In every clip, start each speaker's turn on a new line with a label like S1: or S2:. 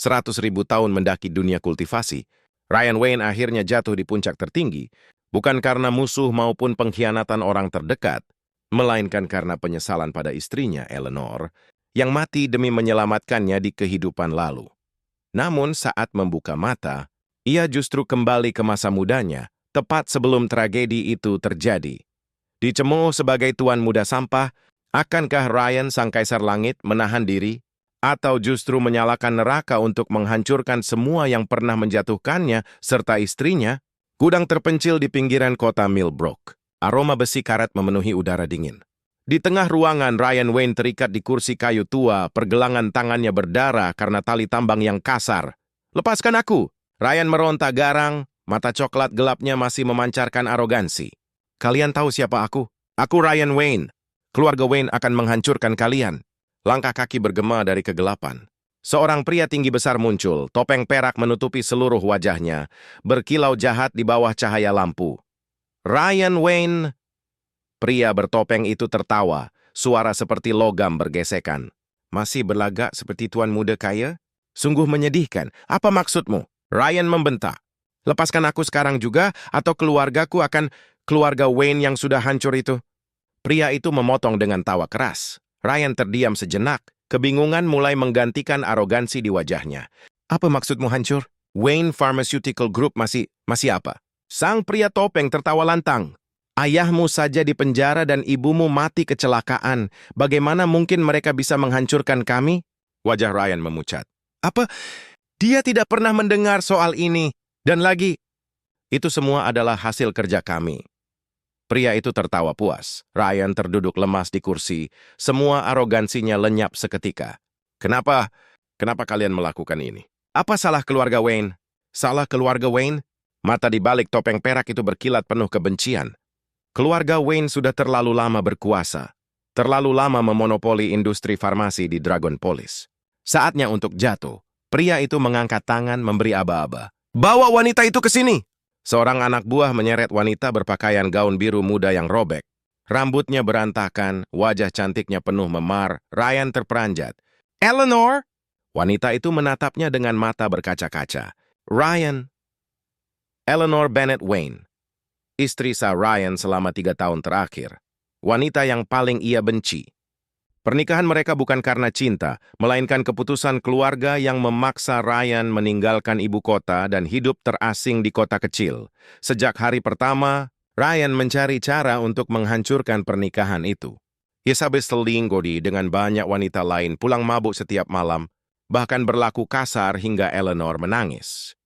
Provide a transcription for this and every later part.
S1: 100.000 tahun mendaki dunia kultivasi, Ryan Wayne akhirnya jatuh di puncak tertinggi, bukan karena musuh maupun pengkhianatan orang terdekat, melainkan karena penyesalan pada istrinya, Eleanor, yang mati demi menyelamatkannya di kehidupan lalu. Namun saat membuka mata, ia justru kembali ke masa mudanya, tepat sebelum tragedi itu terjadi. Dicemooh sebagai tuan muda sampah, akankah Ryan sang kaisar langit menahan diri, atau justru menyalakan neraka untuk menghancurkan semua yang pernah menjatuhkannya serta istrinya? Gudang terpencil di pinggiran kota Millbrook. Aroma besi karet memenuhi udara dingin. Di tengah ruangan, Ryan Wayne terikat di kursi kayu tua, pergelangan tangannya berdarah karena tali tambang yang kasar. "Lepaskan aku!" Ryan meronta garang, mata coklat gelapnya masih memancarkan arogansi. "Kalian tahu siapa aku? Aku Ryan Wayne. Keluarga Wayne akan menghancurkan kalian." Langkah kaki bergema dari kegelapan. Seorang pria tinggi besar muncul, topeng perak menutupi seluruh wajahnya, berkilau jahat di bawah cahaya lampu. "Ryan Wayne!" Pria bertopeng itu tertawa, suara seperti logam bergesekan. "Masih berlagak seperti tuan muda kaya? Sungguh menyedihkan. Apa maksudmu?" Ryan membentak. "Lepaskan aku sekarang juga, atau keluargaku akan keluarga Wayne yang sudah hancur itu." Pria itu memotong dengan tawa keras. Ryan terdiam sejenak, kebingungan mulai menggantikan arogansi di wajahnya. "Apa maksudmu hancur? Wayne Pharmaceutical Group masih apa?" Sang pria topeng tertawa lantang. "Ayahmu saja di penjara dan ibumu mati kecelakaan. Bagaimana mungkin mereka bisa menghancurkan kami?" Wajah Ryan memucat. "Apa? Dia tidak pernah mendengar soal ini. Dan lagi, itu semua adalah hasil kerja kami." Pria itu tertawa puas. Ryan terduduk lemas di kursi. Semua arogansinya lenyap seketika. Kenapa kalian melakukan ini? Apa salah keluarga Wayne?" "Salah keluarga Wayne?" Mata di balik topeng perak itu berkilat penuh kebencian. "Keluarga Wayne sudah terlalu lama berkuasa. Terlalu lama memonopoli industri farmasi di Dragonpolis. Saatnya untuk jatuh." Pria itu mengangkat tangan memberi aba-aba. "Bawa wanita itu ke sini!" Seorang anak buah menyeret wanita berpakaian gaun biru muda yang robek. Rambutnya berantakan, wajah cantiknya penuh memar. Ryan terperanjat. "Eleanor!" Wanita itu menatapnya dengan mata berkaca-kaca. "Ryan." Eleanor Bennett Wayne, istri sah Ryan selama 3 tahun terakhir. Wanita yang paling ia benci. Pernikahan mereka bukan karena cinta, melainkan keputusan keluarga yang memaksa Ryan meninggalkan ibu kota dan hidup terasing di kota kecil. Sejak hari pertama, Ryan mencari cara untuk menghancurkan pernikahan itu. Ia habis selingkuh dengan banyak wanita lain, pulang mabuk setiap malam, bahkan berlaku kasar hingga Eleanor menangis.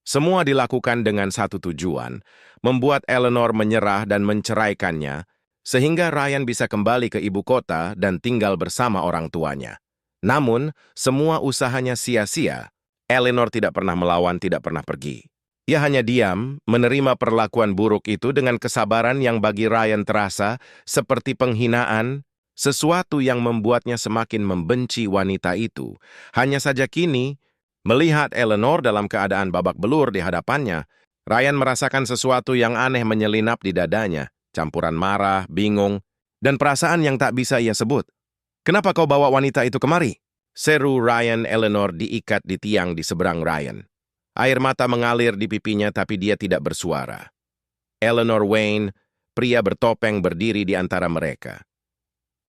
S1: Semua dilakukan dengan satu tujuan, membuat Eleanor menyerah dan menceraikannya, sehingga Ryan bisa kembali ke ibu kota dan tinggal bersama orang tuanya. Namun, semua usahanya sia-sia. Eleanor tidak pernah melawan, tidak pernah pergi. Ia hanya diam, menerima perlakuan buruk itu dengan kesabaran yang bagi Ryan terasa seperti penghinaan, sesuatu yang membuatnya semakin membenci wanita itu. Hanya saja kini, melihat Eleanor dalam keadaan babak belur di hadapannya, Ryan merasakan sesuatu yang aneh menyelinap di dadanya. Campuran marah, bingung, dan perasaan yang tak bisa ia sebut. "Kenapa kau bawa wanita itu kemari?" Seru Ryan. Eleanor diikat di tiang di seberang Ryan. Air mata mengalir di pipinya tapi dia tidak bersuara. Eleanor Wayne, pria bertopeng, berdiri di antara mereka.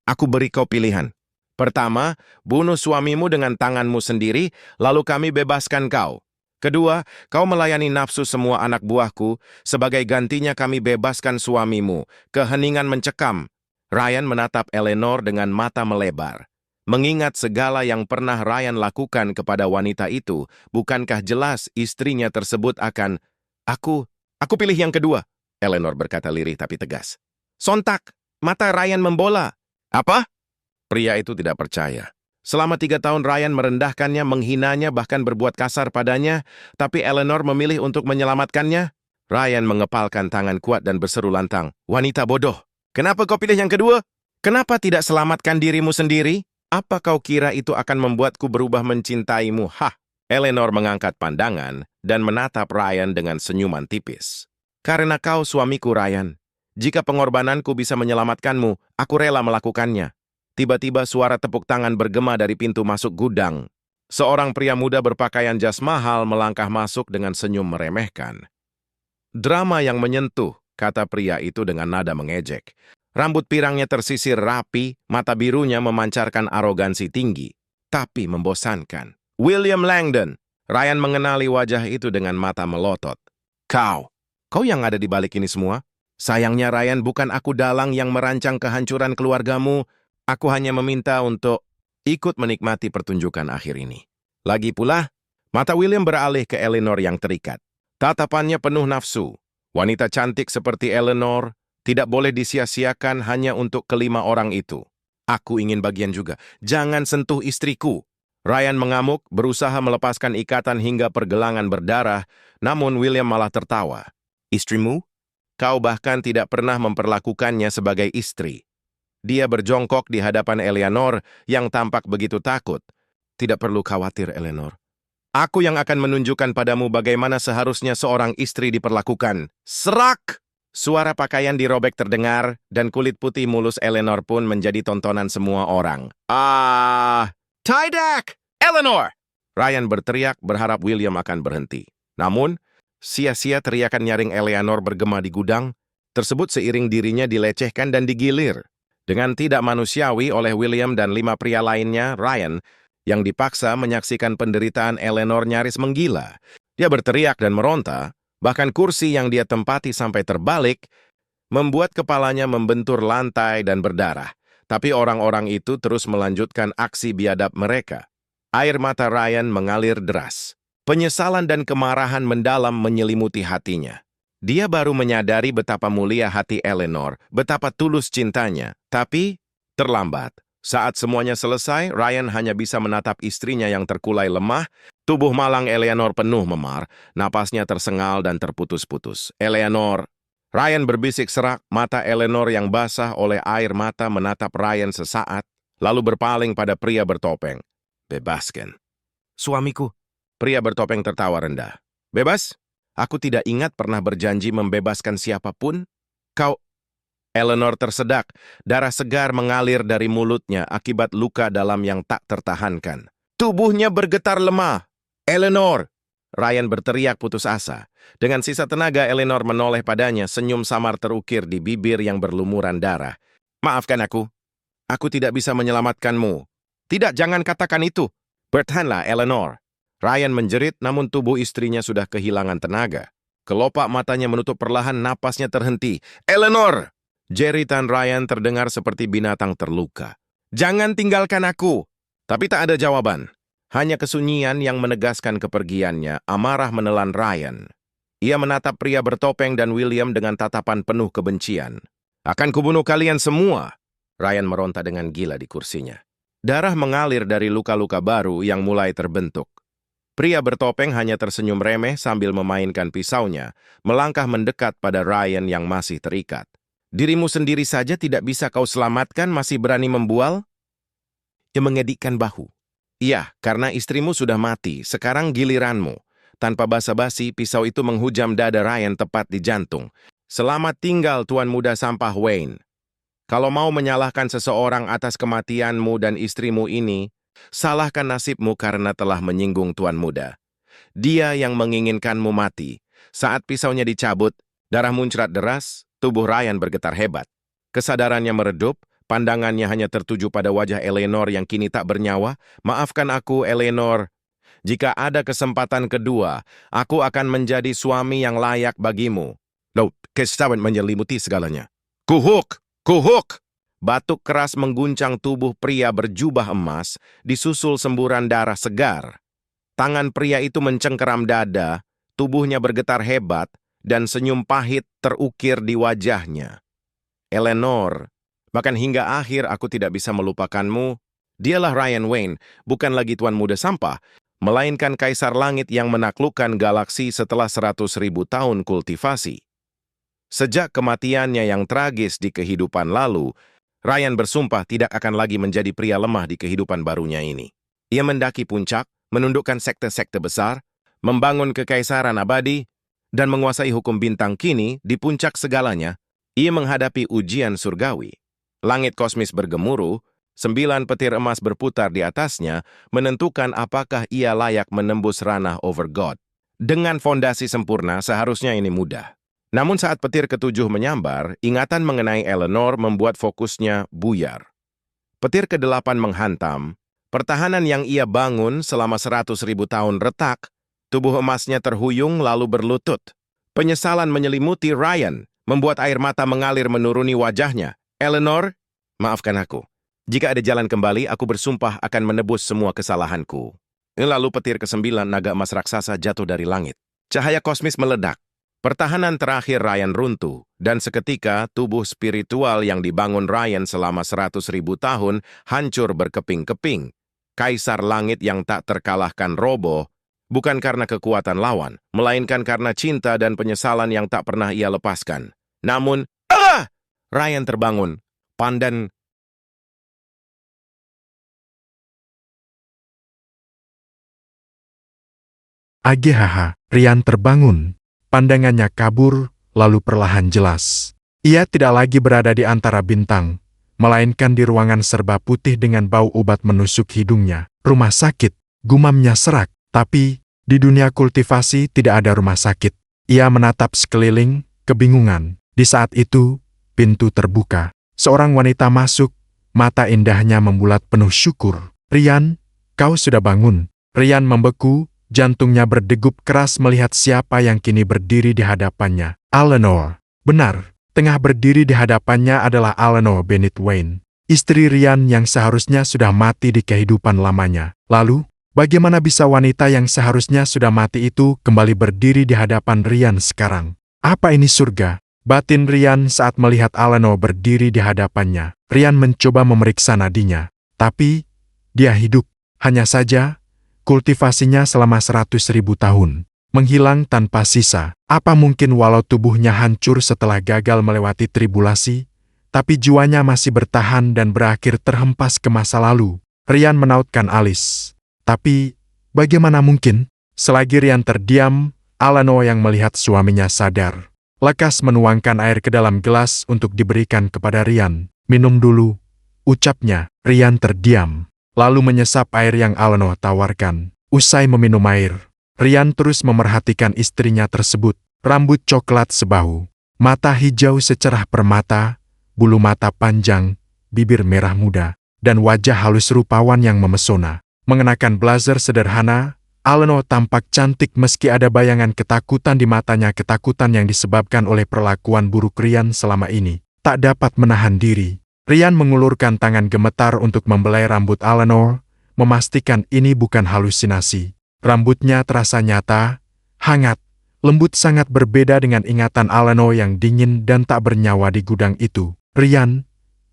S1: "Aku beri kau pilihan. Pertama, bunuh suamimu dengan tanganmu sendiri, lalu kami bebaskan kau. Kedua, kau melayani nafsu semua anak buahku, sebagai gantinya kami bebaskan suamimu." Keheningan mencekam. Ryan menatap Eleanor dengan mata melebar. Mengingat segala yang pernah Ryan lakukan kepada wanita itu, bukankah jelas istrinya tersebut akan... Aku pilih yang kedua," Eleanor berkata lirih tapi tegas. Sontak, mata Ryan membola. "Apa?" Pria itu tidak percaya. Selama 3 tahun Ryan merendahkannya, menghinanya, bahkan berbuat kasar padanya, tapi Eleanor memilih untuk menyelamatkannya. Ryan mengepalkan tangan kuat dan berseru lantang, "Wanita bodoh, kenapa kau pilih yang kedua? Kenapa tidak selamatkan dirimu sendiri? Apa kau kira itu akan membuatku berubah mencintaimu?" Hah! Eleanor mengangkat pandangan dan menatap Ryan dengan senyuman tipis. "Karena kau suamiku, Ryan. Jika pengorbananku bisa menyelamatkanmu, aku rela melakukannya." Tiba-tiba suara tepuk tangan bergema dari pintu masuk gudang. Seorang pria muda berpakaian jas mahal melangkah masuk dengan senyum meremehkan. Drama yang menyentuh, kata pria itu dengan nada mengejek. Rambut pirangnya tersisir rapi, mata birunya memancarkan arogansi tinggi, tapi membosankan. William Langdon. Ryan mengenali wajah itu dengan mata melotot. Kau yang ada di balik ini semua? Sayangnya Ryan, bukan aku dalang yang merancang kehancuran keluargamu. Aku hanya meminta untuk ikut menikmati pertunjukan akhir ini. Lagi pula, mata William beralih ke Eleanor yang terikat. Tatapannya penuh nafsu. Wanita cantik seperti Eleanor tidak boleh disia-siakan hanya untuk kelima orang itu. Aku ingin bagian juga. Jangan sentuh istriku. Ryan mengamuk, berusaha melepaskan ikatan hingga pergelangan berdarah, namun William malah tertawa. Istrimu? Kau bahkan tidak pernah memperlakukannya sebagai istri. Dia berjongkok di hadapan Eleanor yang tampak begitu takut. Tidak perlu khawatir, Eleanor. Aku yang akan menunjukkan padamu bagaimana seharusnya seorang istri diperlakukan. Serak! Suara pakaian dirobek terdengar, dan kulit putih mulus Eleanor pun menjadi tontonan semua orang. Tydak! Eleanor! Ryan berteriak berharap William akan berhenti. Namun, sia-sia teriakan nyaring Eleanor bergema di gudang, tersebut seiring dirinya dilecehkan dan digilir. Dengan tidak manusiawi oleh William dan 5 pria lainnya, Ryan, yang dipaksa menyaksikan penderitaan Eleanor nyaris menggila. Dia berteriak dan meronta, bahkan kursi yang dia tempati sampai terbalik, membuat kepalanya membentur lantai dan berdarah. Tapi orang-orang itu terus melanjutkan aksi biadab mereka. Air mata Ryan mengalir deras. Penyesalan dan kemarahan mendalam menyelimuti hatinya. Dia baru menyadari betapa mulia hati Eleanor, betapa tulus cintanya. Tapi, terlambat. Saat semuanya selesai, Ryan hanya bisa menatap istrinya yang terkulai lemah. Tubuh malang Eleanor penuh memar, napasnya tersengal dan terputus-putus. Eleanor! Ryan berbisik serak, mata Eleanor yang basah oleh air mata menatap Ryan sesaat, lalu berpaling pada pria bertopeng. Bebaskan. Suamiku. Pria bertopeng tertawa rendah. Bebas? Aku tidak ingat pernah berjanji membebaskan siapapun. Kau... Eleanor tersedak, darah segar mengalir dari mulutnya akibat luka dalam yang tak tertahankan. Tubuhnya bergetar lemah. Eleanor! Ryan berteriak putus asa. Dengan sisa tenaga, Eleanor menoleh padanya, senyum samar terukir di bibir yang berlumuran darah. Maafkan aku. Aku tidak bisa menyelamatkanmu. Tidak, jangan katakan itu. Bertahanlah, Eleanor. Ryan menjerit, namun tubuh istrinya sudah kehilangan tenaga. Kelopak matanya menutup perlahan, napasnya terhenti. Eleanor! Jeritan Ryan terdengar seperti binatang terluka. Jangan tinggalkan aku. Tapi tak ada jawaban. Hanya kesunyian yang menegaskan kepergiannya. Amarah menelan Ryan. Ia menatap pria bertopeng dan William dengan tatapan penuh kebencian. Akan kubunuh kalian semua. Ryan meronta dengan gila di kursinya. Darah mengalir dari luka-luka baru yang mulai terbentuk. Pria bertopeng hanya tersenyum remeh sambil memainkan pisaunya, melangkah mendekat pada Ryan yang masih terikat. Dirimu sendiri saja tidak bisa kau selamatkan, masih berani membual? Dia mengedikkan bahu. Iya, karena istrimu sudah mati, sekarang giliranmu. Tanpa basa-basi, pisau itu menghujam dada Ryan tepat di jantung. Selamat tinggal, Tuan Muda Sampah Wayne. Kalau mau menyalahkan seseorang atas kematianmu dan istrimu ini, salahkan nasibmu karena telah menyinggung Tuan Muda. Dia yang menginginkanmu mati. Saat pisaunya dicabut, darah muncrat deras, tubuh Ryan bergetar hebat. Kesadarannya meredup, pandangannya hanya tertuju pada wajah Eleanor yang kini tak bernyawa. Maafkan aku, Eleanor. Jika ada kesempatan kedua, aku akan menjadi suami yang layak bagimu. Loh, kesawan menyelimuti segalanya. Kuhuk! Kuhuk! Batuk keras mengguncang tubuh pria berjubah emas, disusul semburan darah segar. Tangan pria itu mencengkeram dada, tubuhnya bergetar hebat, dan senyum pahit terukir di wajahnya. Eleanor, bahkan hingga akhir aku tidak bisa melupakanmu. Dialah Ryan Wayne, bukan lagi Tuan Muda Sampah, melainkan Kaisar Langit yang menaklukkan galaksi setelah 100.000 tahun kultivasi. Sejak kematiannya yang tragis di kehidupan lalu, Ryan bersumpah tidak akan lagi menjadi pria lemah di kehidupan barunya ini. Ia mendaki puncak, menundukkan sekte-sekte besar, membangun kekaisaran abadi, dan menguasai hukum bintang. Kini, di puncak segalanya, ia menghadapi ujian surgawi. Langit kosmis bergemuruh, 9 petir emas berputar di atasnya, menentukan apakah ia layak menembus ranah over God. Dengan fondasi sempurna, seharusnya ini mudah. Namun saat petir ketujuh menyambar, ingatan mengenai Eleanor membuat fokusnya buyar. Petir ke-8 menghantam, pertahanan yang ia bangun selama 100.000 tahun retak, tubuh emasnya terhuyung lalu berlutut. Penyesalan menyelimuti Ryan, membuat air mata mengalir menuruni wajahnya. Eleanor, maafkan aku. Jika ada jalan kembali, aku bersumpah akan menebus semua kesalahanku. Lalu petir ke-9 naga emas raksasa jatuh dari langit. Cahaya kosmis meledak. Pertahanan terakhir Ryan runtuh, dan seketika tubuh spiritual yang dibangun Ryan selama 100.000 tahun hancur berkeping-keping. Kaisar langit yang tak terkalahkan roboh, bukan karena kekuatan lawan, melainkan karena cinta dan penyesalan yang tak pernah ia lepaskan. Namun, Ryan terbangun. Pandan
S2: Agehaha, Ryan terbangun. Pandangannya kabur, lalu perlahan jelas. Ia tidak lagi berada di antara bintang, melainkan di ruangan serba putih dengan bau obat menusuk hidungnya. Rumah sakit, gumamnya serak. Tapi, di dunia kultivasi tidak ada rumah sakit. Ia menatap sekeliling, kebingungan. Di saat itu, pintu terbuka. Seorang wanita masuk, mata indahnya membulat penuh syukur. Ryan, kau sudah bangun. Ryan membeku, jantungnya berdegup keras melihat siapa yang kini berdiri di hadapannya. Eleanor. Benar, tengah berdiri di hadapannya adalah Eleanor Bennett Wayne, istri Ryan yang seharusnya sudah mati di kehidupan lamanya. Lalu, bagaimana bisa wanita yang seharusnya sudah mati itu kembali berdiri di hadapan Ryan sekarang? Apa ini surga? Batin Ryan saat melihat Eleanor berdiri di hadapannya. Ryan mencoba memeriksa nadinya, tapi dia hidup. Hanya saja, kultivasinya selama 100.000 tahun menghilang tanpa sisa. Apa mungkin walau tubuhnya hancur setelah gagal melewati tribulasi, tapi jiwanya masih bertahan dan berakhir terhempas ke masa lalu? Ryan menautkan alis. Tapi, bagaimana mungkin? Selagi Ryan terdiam, Eleanor yang melihat suaminya sadar. Lekas menuangkan air ke dalam gelas untuk diberikan kepada Ryan. Minum dulu, ucapnya. Ryan terdiam, lalu menyesap air yang Eleanor tawarkan. Usai meminum air, Ryan terus memerhatikan istrinya tersebut. Rambut coklat sebahu, mata hijau secerah permata, bulu mata panjang, bibir merah muda, dan wajah halus rupawan yang memesona. Mengenakan blazer sederhana, Eleanor tampak cantik meski ada bayangan ketakutan di matanya, ketakutan yang disebabkan oleh perlakuan buruk Ryan selama ini. Tak dapat menahan diri, Ryan mengulurkan tangan gemetar untuk membelai rambut Eleanor, memastikan ini bukan halusinasi. Rambutnya terasa nyata, hangat, lembut, sangat berbeda dengan ingatan Eleanor yang dingin dan tak bernyawa di gudang itu. Ryan,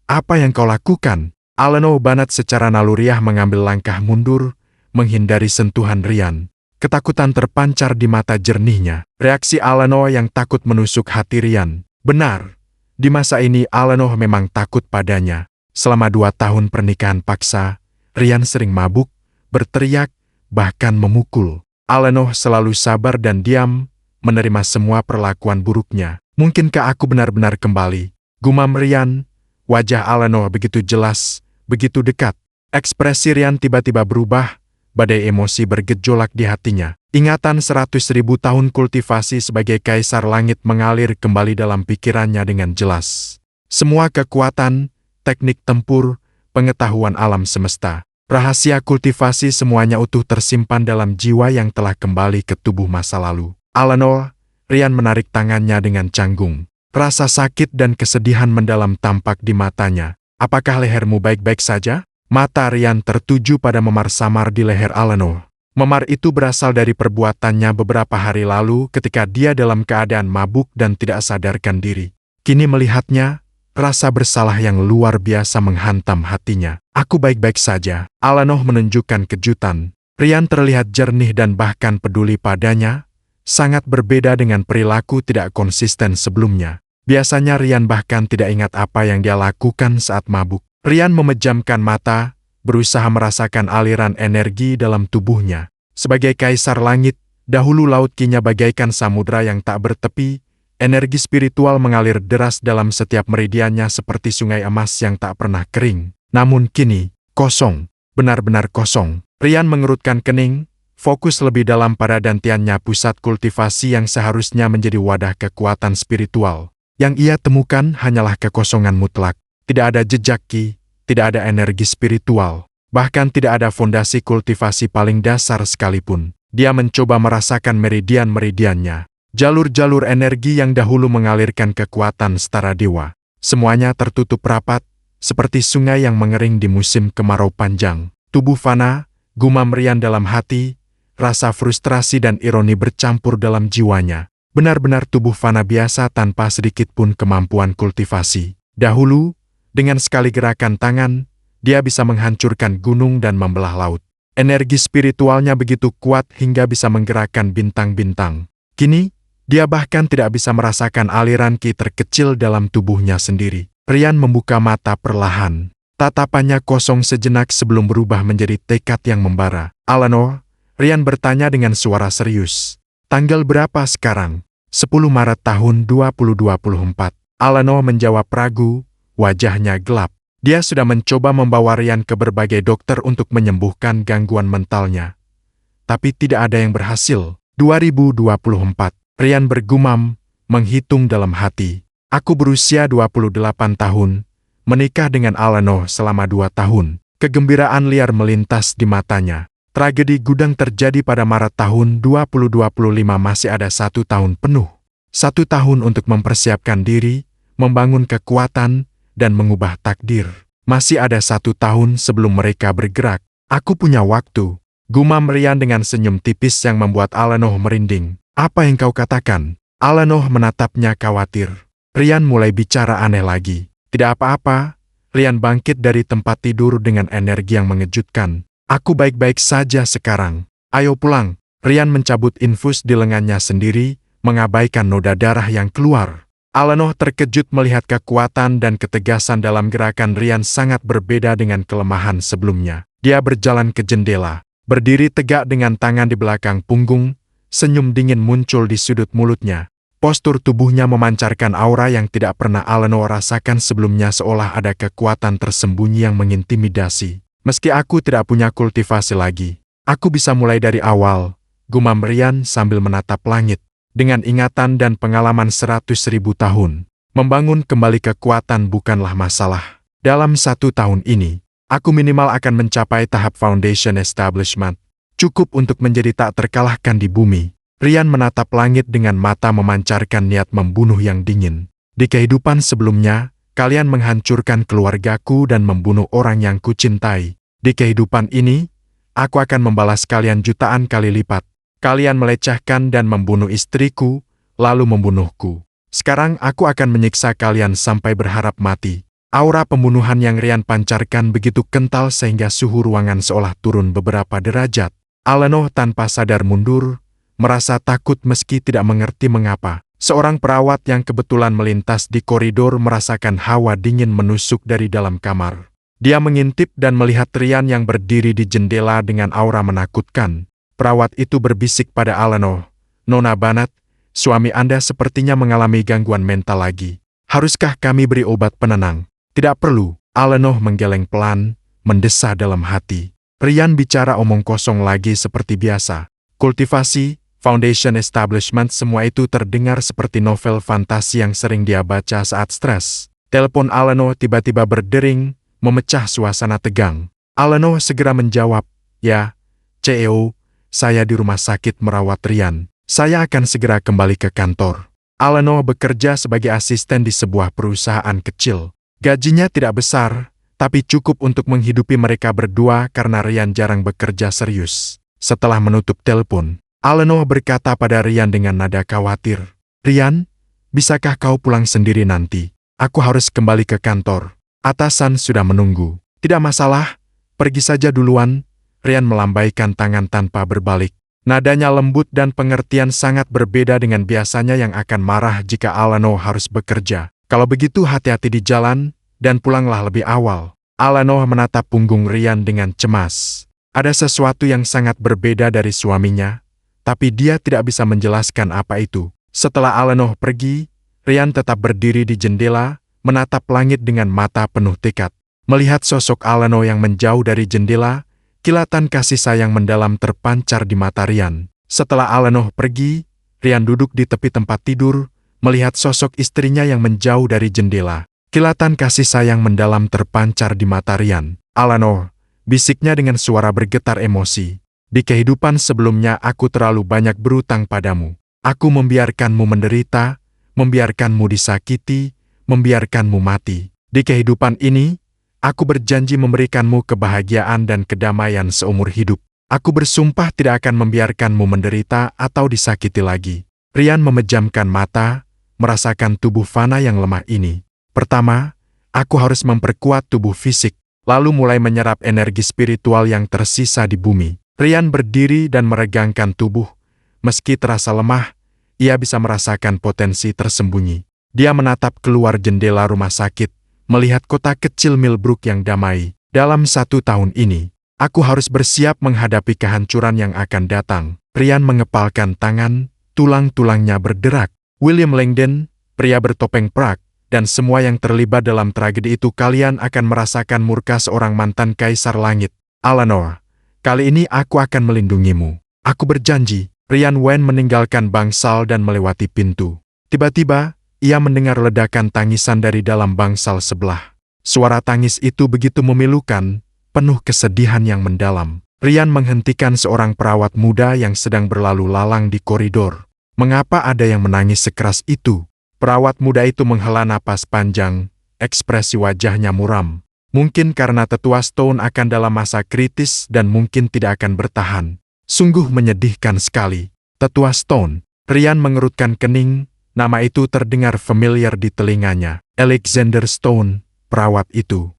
S2: apa yang kau lakukan? Eleanor banat secara naluriah mengambil langkah mundur, menghindari sentuhan Ryan. Ketakutan terpancar di mata jernihnya. Reaksi Eleanor yang takut menusuk hati Ryan. Benar. Di masa ini Eleanor memang takut padanya. Selama 2 tahun pernikahan paksa, Ryan sering mabuk, berteriak, bahkan memukul. Eleanor selalu sabar dan diam, menerima semua perlakuan buruknya. Mungkinkah aku benar-benar kembali? Gumam Ryan. Wajah Eleanor begitu jelas, begitu dekat. Ekspresi Ryan tiba-tiba berubah, badai emosi bergejolak di hatinya. Ingatan 100.000 tahun kultivasi sebagai kaisar langit mengalir kembali dalam pikirannya dengan jelas. Semua kekuatan, teknik tempur, pengetahuan alam semesta, rahasia kultivasi semuanya utuh tersimpan dalam jiwa yang telah kembali ke tubuh masa lalu. Eleanor, Ryan menarik tangannya dengan canggung. Rasa sakit dan kesedihan mendalam tampak di matanya. Apakah lehermu baik-baik saja? Mata Ryan tertuju pada memar samar di leher Eleanor. Memar itu berasal dari perbuatannya beberapa hari lalu ketika dia dalam keadaan mabuk dan tidak sadarkan diri. Kini melihatnya, rasa bersalah yang luar biasa menghantam hatinya. Aku baik-baik saja. Eleanor menunjukkan kejutan. Ryan terlihat jernih dan bahkan peduli padanya, sangat berbeda dengan perilaku tidak konsisten sebelumnya. Biasanya Ryan bahkan tidak ingat apa yang dia lakukan saat mabuk. Ryan memejamkan mata, berusaha merasakan aliran energi dalam tubuhnya. Sebagai kaisar langit, dahulu laut kini bagaikan samudra yang tak bertepi, energi spiritual mengalir deras dalam setiap meridiannya seperti sungai emas yang tak pernah kering. Namun kini, kosong. Benar-benar kosong. Rian mengerutkan kening, fokus lebih dalam pada dantiannya pusat kultivasi yang seharusnya menjadi wadah kekuatan spiritual. Yang ia temukan hanyalah kekosongan mutlak. Tidak ada jejak ki, tidak ada energi spiritual. Bahkan tidak ada fondasi kultivasi paling dasar sekalipun. Dia mencoba merasakan meridian-meridiannya. Jalur-jalur energi yang dahulu mengalirkan kekuatan setara dewa. Semuanya tertutup rapat, seperti sungai yang mengering di musim kemarau panjang. Tubuh fana, gumam Rian dalam hati, rasa frustrasi dan ironi bercampur dalam jiwanya. Benar-benar tubuh fana biasa tanpa sedikit pun kemampuan kultivasi. Dahulu, dengan sekali gerakan tangan, dia bisa menghancurkan gunung dan membelah laut. Energi spiritualnya begitu kuat hingga bisa menggerakkan bintang-bintang. Kini, dia bahkan tidak bisa merasakan aliran ki terkecil dalam tubuhnya sendiri. Rian membuka mata perlahan. Tatapannya kosong sejenak sebelum berubah menjadi tekad yang membara. "Alanor," Rian bertanya dengan suara serius. "Tanggal berapa sekarang?" 10 Maret tahun 2024. Alanor menjawab ragu, wajahnya gelap. Dia sudah mencoba membawa Rian ke berbagai dokter untuk menyembuhkan gangguan mentalnya. Tapi tidak ada yang berhasil. 2024. Rian bergumam, menghitung dalam hati. "Aku berusia 28 tahun, menikah dengan Alanor selama 2 tahun. Kegembiraan liar melintas di matanya. Tragedi gudang terjadi pada Maret tahun 2025, masih ada 1 tahun penuh. 1 tahun untuk mempersiapkan diri, membangun kekuatan, dan mengubah takdir. Masih ada 1 tahun sebelum mereka bergerak. Aku punya waktu." Gumam Rian dengan senyum tipis yang membuat Alanor merinding. "Apa yang kau katakan?" Alanor menatapnya khawatir. Rian mulai bicara aneh lagi. "Tidak apa-apa." Rian bangkit dari tempat tidur dengan energi yang mengejutkan. "Aku baik-baik saja sekarang. Ayo pulang." Rian mencabut infus di lengannya sendiri, mengabaikan noda darah yang keluar. Alanor terkejut melihat kekuatan dan ketegasan dalam gerakan Rian sangat berbeda dengan kelemahan sebelumnya. Dia berjalan ke jendela, berdiri tegak dengan tangan di belakang punggung, senyum dingin muncul di sudut mulutnya. Postur tubuhnya memancarkan aura yang tidak pernah Alanor rasakan sebelumnya, seolah ada kekuatan tersembunyi yang mengintimidasi. "Meski aku tidak punya kultivasi lagi, aku bisa mulai dari awal," gumam Rian sambil menatap langit. Dengan ingatan dan pengalaman 100.000 tahun, membangun kembali kekuatan bukanlah masalah. Dalam 1 tahun ini, aku minimal akan mencapai tahap foundation establishment. Cukup untuk menjadi tak terkalahkan di bumi. Rian menatap langit dengan mata memancarkan niat membunuh yang dingin. "Di kehidupan sebelumnya, kalian menghancurkan keluargaku dan membunuh orang yang kucintai. Di kehidupan ini, aku akan membalas kalian jutaan kali lipat. Kalian melecehkan dan membunuh istriku, lalu membunuhku. Sekarang aku akan menyiksa kalian sampai berharap mati." Aura pembunuhan yang Rian pancarkan begitu kental sehingga suhu ruangan seolah turun beberapa derajat. Alanor tanpa sadar mundur, merasa takut meski tidak mengerti mengapa. Seorang perawat yang kebetulan melintas di koridor merasakan hawa dingin menusuk dari dalam kamar. Dia mengintip dan melihat Rian yang berdiri di jendela dengan aura menakutkan. Perawat itu berbisik pada Alanor, "Nona Banat, suami Anda sepertinya mengalami gangguan mental lagi. Haruskah kami beri obat penenang?" "Tidak perlu." Alanor menggeleng pelan, mendesah dalam hati. Rian bicara omong kosong lagi seperti biasa. Kultivasi, foundation establishment, semua itu terdengar seperti novel fantasi yang sering dia baca saat stres. Telepon Alanor tiba-tiba berdering, memecah suasana tegang. Alanor segera menjawab, "Ya, CEO, saya di rumah sakit merawat Rian. Saya akan segera kembali ke kantor." Alanor bekerja sebagai asisten di sebuah perusahaan kecil. Gajinya tidak besar, tapi cukup untuk menghidupi mereka berdua karena Rian jarang bekerja serius. Setelah menutup telepon, Alanor berkata pada Rian dengan nada khawatir, "Rian, bisakah kau pulang sendiri nanti? Aku harus kembali ke kantor. Atasan sudah menunggu." "Tidak masalah, pergi saja duluan." Rian melambaikan tangan tanpa berbalik. Nadanya lembut dan pengertian sangat berbeda dengan biasanya yang akan marah jika Alanor harus bekerja. "Kalau begitu hati-hati di jalan, dan pulanglah lebih awal." Alanor menatap punggung Rian dengan cemas. Ada sesuatu yang sangat berbeda dari suaminya, tapi dia tidak bisa menjelaskan apa itu. Setelah Alanor pergi, Rian tetap berdiri di jendela, menatap langit dengan mata penuh tekad. Melihat sosok Alano yang menjauh dari jendela, kilatan kasih sayang mendalam terpancar di mata Ryan. Setelah Alano pergi, Ryan duduk di tepi tempat tidur, melihat sosok istrinya yang menjauh dari jendela. Kilatan kasih sayang mendalam terpancar di mata Ryan. "Alano," bisiknya dengan suara bergetar emosi. "Di kehidupan sebelumnya aku terlalu banyak berutang padamu. Aku membiarkanmu menderita, membiarkanmu disakiti, membiarkanmu mati. Di kehidupan ini, aku berjanji memberikanmu kebahagiaan dan kedamaian seumur hidup. Aku bersumpah tidak akan membiarkanmu menderita atau disakiti lagi." Ryan memejamkan mata, merasakan tubuh Fana yang lemah ini. "Pertama, aku harus memperkuat tubuh fisik, lalu mulai menyerap energi spiritual yang tersisa di bumi." Ryan berdiri dan meregangkan tubuh. Meski terasa lemah, ia bisa merasakan potensi tersembunyi. Dia menatap keluar jendela rumah sakit, melihat kota kecil Millbrook yang damai. "Dalam 1 tahun ini, aku harus bersiap menghadapi kehancuran yang akan datang." Ryan mengepalkan tangan, tulang-tulangnya berderak. "William Langdon, pria bertopeng Prague, dan semua yang terlibat dalam tragedi itu, kalian akan merasakan murka seorang mantan kaisar langit. Alano, kali ini aku akan melindungimu. Aku berjanji." Ryan Wayne meninggalkan bangsal dan melewati pintu. Tiba-tiba, ia mendengar ledakan tangisan dari dalam bangsal sebelah. Suara tangis itu begitu memilukan, penuh kesedihan yang mendalam. Ryan menghentikan seorang perawat muda yang sedang berlalu lalang di koridor. "Mengapa ada yang menangis sekeras itu?" Perawat muda itu menghela napas panjang, ekspresi wajahnya muram. Mungkin karena tetua Stone akan dalam masa kritis dan mungkin tidak akan bertahan. Sungguh menyedihkan sekali. Tetua Stone. Ryan mengerutkan kening, nama itu terdengar familiar di telinganya. Alexander Stone, perawat itu.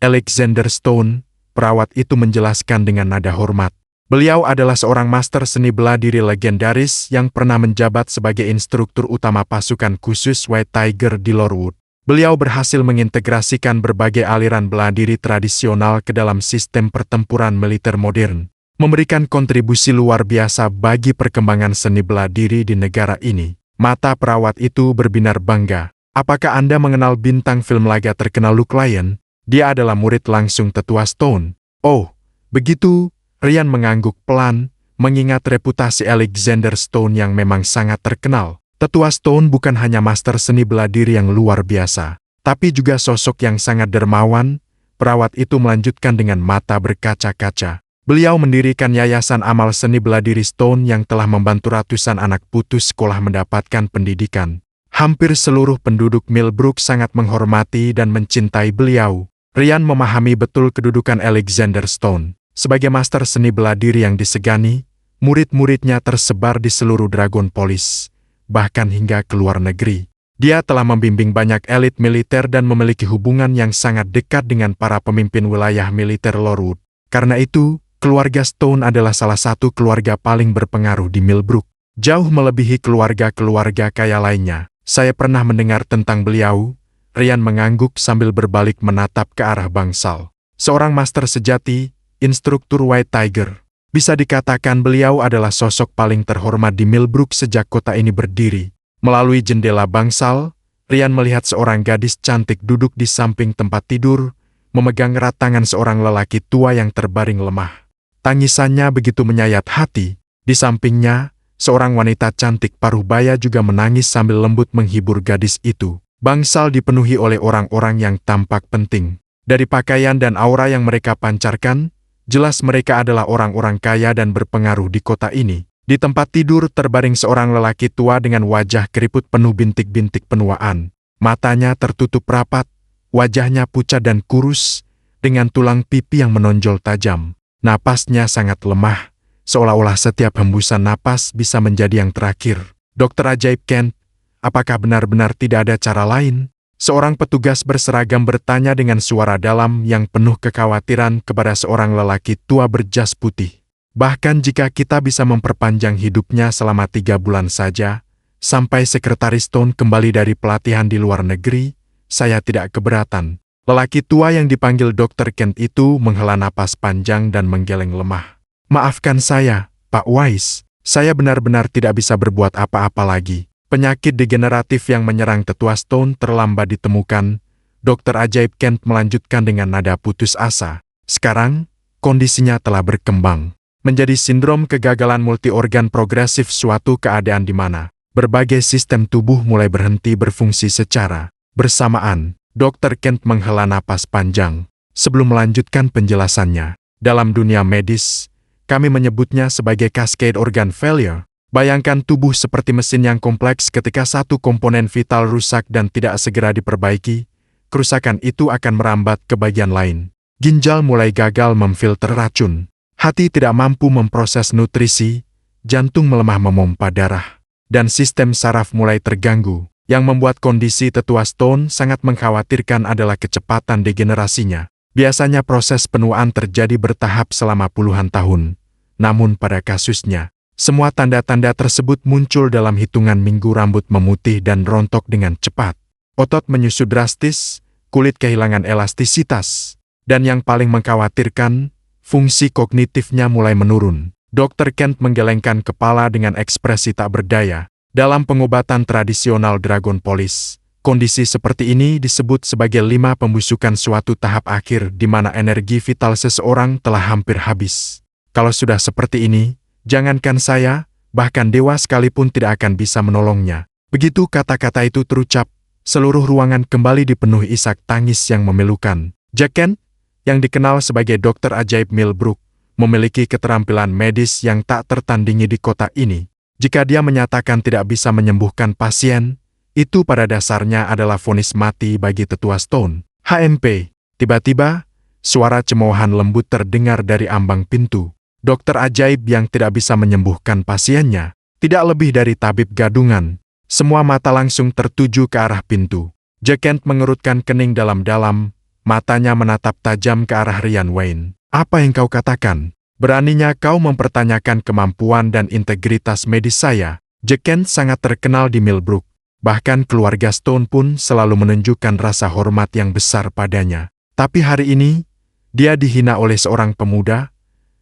S2: Alexander Stone, perawat itu menjelaskan dengan nada hormat. Beliau adalah seorang master seni bela diri legendaris yang pernah menjabat sebagai instruktur utama pasukan khusus White Tiger di Lorwood. Beliau berhasil mengintegrasikan berbagai aliran bela diri tradisional ke dalam sistem pertempuran militer modern, memberikan kontribusi luar biasa bagi perkembangan seni bela diri di negara ini. Mata perawat itu berbinar bangga. "Apakah Anda mengenal bintang film laga terkenal Luke Lyon? Dia adalah murid langsung tetua Stone." "Oh, begitu." Ryan mengangguk pelan, mengingat reputasi Alexander Stone yang memang sangat terkenal. Tetua Stone bukan hanya master seni bela diri yang luar biasa, tapi juga sosok yang sangat dermawan. Perawat itu melanjutkan dengan mata berkaca-kaca. "Beliau mendirikan yayasan amal seni bela diri Stone yang telah membantu ratusan anak putus sekolah mendapatkan pendidikan. Hampir seluruh penduduk Millbrook sangat menghormati dan mencintai beliau." Ryan memahami betul kedudukan Alexander Stone. Sebagai master seni bela diri yang disegani, murid-muridnya tersebar di seluruh Dragonpolis, bahkan hingga ke luar negeri. Dia telah membimbing banyak elit militer dan memiliki hubungan yang sangat dekat dengan para pemimpin wilayah militer Lorwood. Karena itu, keluarga Stone adalah salah satu keluarga paling berpengaruh di Millbrook, jauh melebihi keluarga-keluarga kaya lainnya. "Saya pernah mendengar tentang beliau." Ryan mengangguk sambil berbalik menatap ke arah bangsal. Seorang master sejati, instruktur White Tiger. Bisa dikatakan beliau adalah sosok paling terhormat di Millbrook sejak kota ini berdiri. Melalui jendela bangsal, Ryan melihat seorang gadis cantik duduk di samping tempat tidur, memegang erat tangan seorang lelaki tua yang terbaring lemah. Tangisannya begitu menyayat hati. Di sampingnya, seorang wanita cantik paruh baya juga menangis sambil lembut menghibur gadis itu. Bangsal dipenuhi oleh orang-orang yang tampak penting. Dari pakaian dan aura yang mereka pancarkan, jelas mereka adalah orang-orang kaya dan berpengaruh di kota ini. Di tempat tidur terbaring seorang lelaki tua dengan wajah keriput penuh bintik-bintik penuaan. Matanya tertutup rapat, wajahnya pucat dan kurus, dengan tulang pipi yang menonjol tajam. Napasnya sangat lemah, seolah-olah setiap hembusan napas bisa menjadi yang terakhir. "Dokter ajaib Kent, apakah benar-benar tidak ada cara lain?" Seorang petugas berseragam bertanya dengan suara dalam yang penuh kekhawatiran kepada seorang lelaki tua berjas putih. "Bahkan jika kita bisa memperpanjang hidupnya selama 3 bulan saja, sampai Sekretaris Stone kembali dari pelatihan di luar negeri, saya tidak keberatan." Lelaki tua yang dipanggil Dr. Kent itu menghela napas panjang dan menggeleng lemah. "Maafkan saya, Pak Wise. Saya benar-benar tidak bisa berbuat apa-apa lagi." Penyakit degeneratif yang menyerang tetua Stone terlambat ditemukan. Dokter ajaib Kent melanjutkan dengan nada putus asa. Sekarang, kondisinya telah berkembang menjadi sindrom kegagalan multiorgan progresif, suatu keadaan di mana berbagai sistem tubuh mulai berhenti berfungsi secara bersamaan. Dokter Kent menghela napas panjang sebelum melanjutkan penjelasannya. Dalam dunia medis, kami menyebutnya sebagai cascade organ failure. Bayangkan tubuh seperti mesin yang kompleks. Ketika satu komponen vital rusak dan tidak segera diperbaiki, kerusakan itu akan merambat ke bagian lain. Ginjal mulai gagal memfilter racun. Hati tidak mampu memproses nutrisi, jantung melemah memompa darah, dan sistem saraf mulai terganggu. Yang membuat kondisi tetua Stone sangat mengkhawatirkan adalah kecepatan degenerasinya. Biasanya proses penuaan terjadi bertahap selama puluhan tahun. Namun pada kasusnya, semua tanda-tanda tersebut muncul dalam hitungan minggu. Rambut memutih dan rontok dengan cepat. Otot menyusut drastis, kulit kehilangan elastisitas. Dan yang paling mengkhawatirkan, fungsi kognitifnya mulai menurun. Dr. Kent menggelengkan kepala dengan ekspresi tak berdaya. Dalam pengobatan tradisional Dragon Police, kondisi seperti ini disebut sebagai 5 pembusukan, suatu tahap akhir di mana energi vital seseorang telah hampir habis. Kalau sudah seperti ini, jangankan saya, bahkan dewa sekalipun tidak akan bisa menolongnya. Begitu kata-kata itu terucap, seluruh ruangan kembali dipenuhi isak tangis yang memilukan. Jack Kent, yang dikenal sebagai dokter ajaib Millbrook, memiliki keterampilan medis yang tak tertandingi di kota ini. Jika dia menyatakan tidak bisa menyembuhkan pasien, itu pada dasarnya adalah vonis mati bagi tetua Stone. HMP. Tiba-tiba, suara cemoohan lembut terdengar dari ambang pintu. Dokter ajaib yang tidak bisa menyembuhkan pasiennya, tidak lebih dari tabib gadungan. Semua mata langsung tertuju ke arah pintu. Jack Kent mengerutkan kening dalam-dalam. Matanya menatap tajam ke arah Ryan Wayne. Apa yang kau katakan? Beraninya kau mempertanyakan kemampuan dan integritas medis saya? Jack Kent sangat terkenal di Millbrook. Bahkan keluarga Stone pun selalu menunjukkan rasa hormat yang besar padanya. Tapi hari ini, dia dihina oleh seorang pemuda,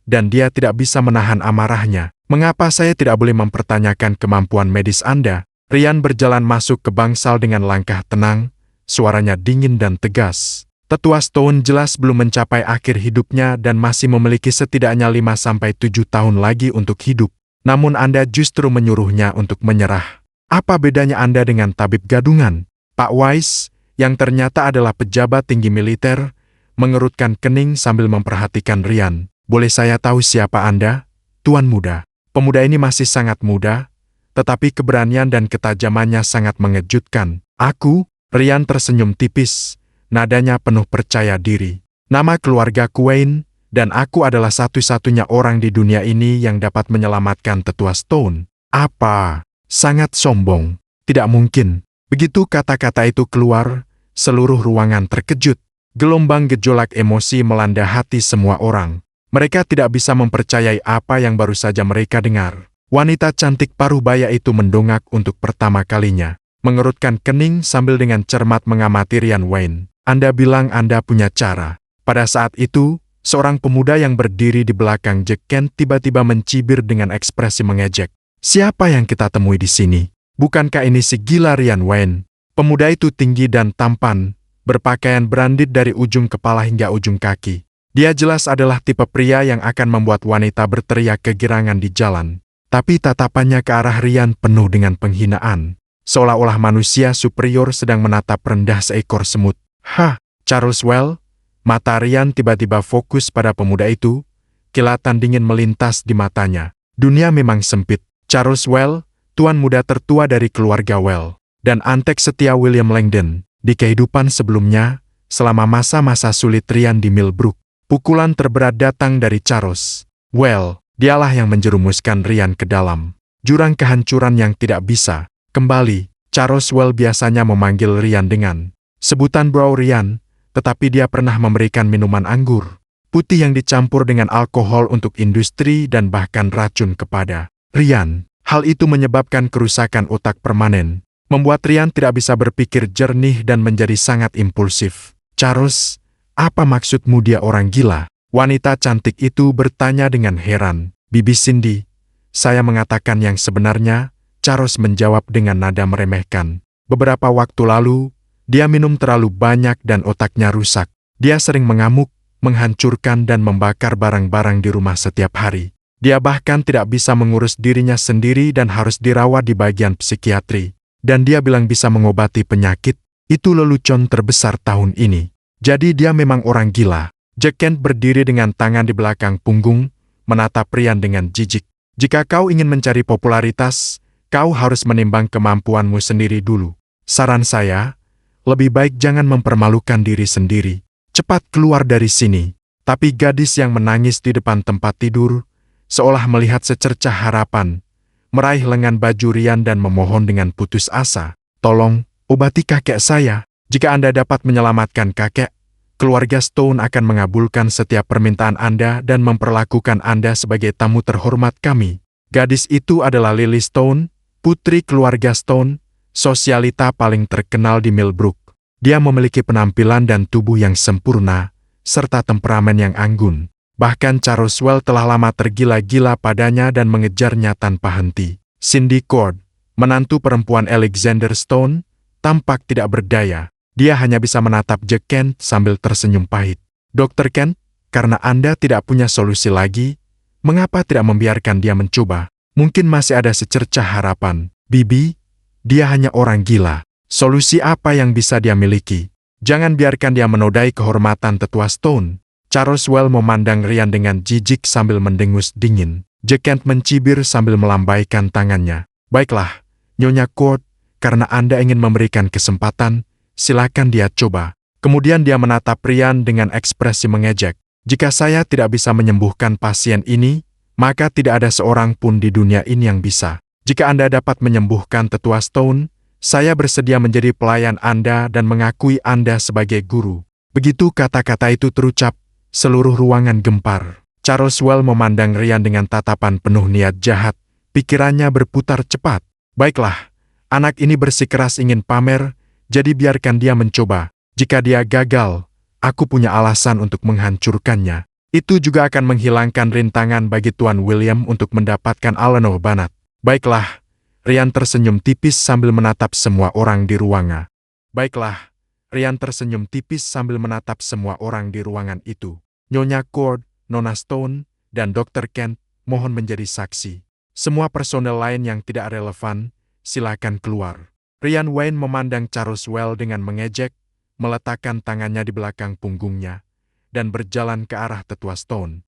S2: dan dia tidak bisa menahan amarahnya. Mengapa saya tidak boleh mempertanyakan kemampuan medis Anda? Ryan berjalan masuk ke bangsal dengan langkah tenang, suaranya dingin dan tegas. Tetua Stone jelas belum mencapai akhir hidupnya dan masih memiliki setidaknya 5-7 tahun lagi untuk hidup. Namun Anda justru menyuruhnya untuk menyerah. Apa bedanya Anda dengan tabib gadungan? Pak Wise, yang ternyata adalah pejabat tinggi militer, mengerutkan kening sambil memperhatikan Ryan. Boleh saya tahu siapa Anda, Tuan Muda? Pemuda ini masih sangat muda, tetapi keberanian dan ketajamannya sangat mengejutkan. Aku, Ryan tersenyum tipis. Nadanya penuh percaya diri. Nama keluarga Wayne, dan aku adalah satu-satunya orang di dunia ini yang dapat menyelamatkan tetua Stone. Apa? Sangat sombong. Tidak mungkin. Begitu kata-kata itu keluar, seluruh ruangan terkejut. Gelombang gejolak emosi melanda hati semua orang. Mereka tidak bisa mempercayai apa yang baru saja mereka dengar. Wanita cantik paruh baya itu mendongak untuk pertama kalinya. Mengerutkan kening sambil dengan cermat mengamati Ryan Wayne. Anda bilang Anda punya cara. Pada saat itu, seorang pemuda yang berdiri di belakang Jack Kent tiba-tiba mencibir dengan ekspresi mengejek. Siapa yang kita temui di sini? Bukankah ini si gila Ryan Wayne? Pemuda itu tinggi dan tampan, berpakaian branded dari ujung kepala hingga ujung kaki. Dia jelas adalah tipe pria yang akan membuat wanita berteriak kegirangan di jalan. Tapi tatapannya ke arah Ryan penuh dengan penghinaan. Seolah-olah manusia superior sedang menatap rendah seekor semut. Hah, Charles Well? Mata Ryan tiba-tiba fokus pada pemuda itu. Kilatan dingin melintas di matanya. Dunia memang sempit. Charles Well, tuan muda tertua dari keluarga Well, dan antek setia William Langdon. Di kehidupan sebelumnya, selama masa-masa sulit Ryan di Millbrook, pukulan terberat datang dari Charles Well. Dialah yang menjerumuskan Ryan ke dalam jurang kehancuran yang tidak bisa kembali. Charles Well biasanya memanggil Ryan dengan sebutan Bro Ryan, tetapi dia pernah memberikan minuman anggur putih yang dicampur dengan alkohol untuk industri dan bahkan racun kepada Ryan. Hal itu menyebabkan kerusakan otak permanen, membuat Ryan tidak bisa berpikir jernih dan menjadi sangat impulsif. Charles, apa maksudmu dia orang gila? Wanita cantik itu bertanya dengan heran. Bibi Cindy, saya mengatakan yang sebenarnya. Charles menjawab dengan nada meremehkan. Beberapa waktu lalu, dia minum terlalu banyak dan otaknya rusak. Dia sering mengamuk, menghancurkan dan membakar barang-barang di rumah setiap hari. Dia bahkan tidak bisa mengurus dirinya sendiri dan harus dirawat di bagian psikiatri. Dan dia bilang bisa mengobati penyakit. Itu lelucon terbesar tahun ini. Jadi dia memang orang gila. Jack Kent berdiri dengan tangan di belakang punggung, menatap Ryan dengan jijik. Jika kau ingin mencari popularitas, kau harus menimbang kemampuanmu sendiri dulu. Saran saya, lebih baik jangan mempermalukan diri sendiri. Cepat keluar dari sini. Tapi gadis yang menangis di depan tempat tidur, seolah melihat secercah harapan, meraih lengan baju Ryan dan memohon dengan putus asa. Tolong, obati kakek saya. Jika Anda dapat menyelamatkan kakek, keluarga Stone akan mengabulkan setiap permintaan Anda dan memperlakukan Anda sebagai tamu terhormat kami. Gadis itu adalah Lily Stone, putri keluarga Stone, sosialita paling terkenal di Millbrook. Dia memiliki penampilan dan tubuh yang sempurna, serta temperamen yang anggun. Bahkan Charles Well telah lama tergila-gila padanya dan mengejarnya tanpa henti. Cindy Cord, menantu perempuan Alexander Stone, tampak tidak berdaya. Dia hanya bisa menatap Jack Kent sambil tersenyum pahit. Dr. Kent, karena Anda tidak punya solusi lagi, mengapa tidak membiarkan dia mencoba? Mungkin masih ada secercah harapan. Bibi, dia hanya orang gila. Solusi apa yang bisa dia miliki? Jangan biarkan dia menodai kehormatan tetua Stone. Charles Well memandang Ryan dengan jijik sambil mendengus dingin. Jack Kent mencibir sambil melambaikan tangannya. Baiklah, Nyonya Cord, karena Anda ingin memberikan kesempatan, silakan dia coba. Kemudian dia menatap Ryan dengan ekspresi mengejek. Jika saya tidak bisa menyembuhkan pasien ini, maka tidak ada seorang pun di dunia ini yang bisa. Jika Anda dapat menyembuhkan tetua Stone, saya bersedia menjadi pelayan Anda dan mengakui Anda sebagai guru. Begitu kata-kata itu terucap, seluruh ruangan gempar. Charles Well memandang Ryan dengan tatapan penuh niat jahat. Pikirannya berputar cepat. Baiklah, anak ini bersikeras ingin pamer, jadi biarkan dia mencoba. Jika dia gagal, aku punya alasan untuk menghancurkannya. Itu juga akan menghilangkan rintangan bagi Tuan William untuk mendapatkan Eleanor Banat. Baiklah, Ryan tersenyum tipis sambil menatap semua orang di ruangan. Baiklah, Ryan tersenyum tipis sambil menatap semua orang di ruangan itu. Nyonya Cord, Nona Stone, dan Dr. Kent mohon menjadi saksi. Semua personel lain yang tidak relevan, silakan keluar. Ryan Wayne memandang Charles Well dengan mengejek, meletakkan tangannya di belakang punggungnya, dan berjalan ke arah tetua Stone.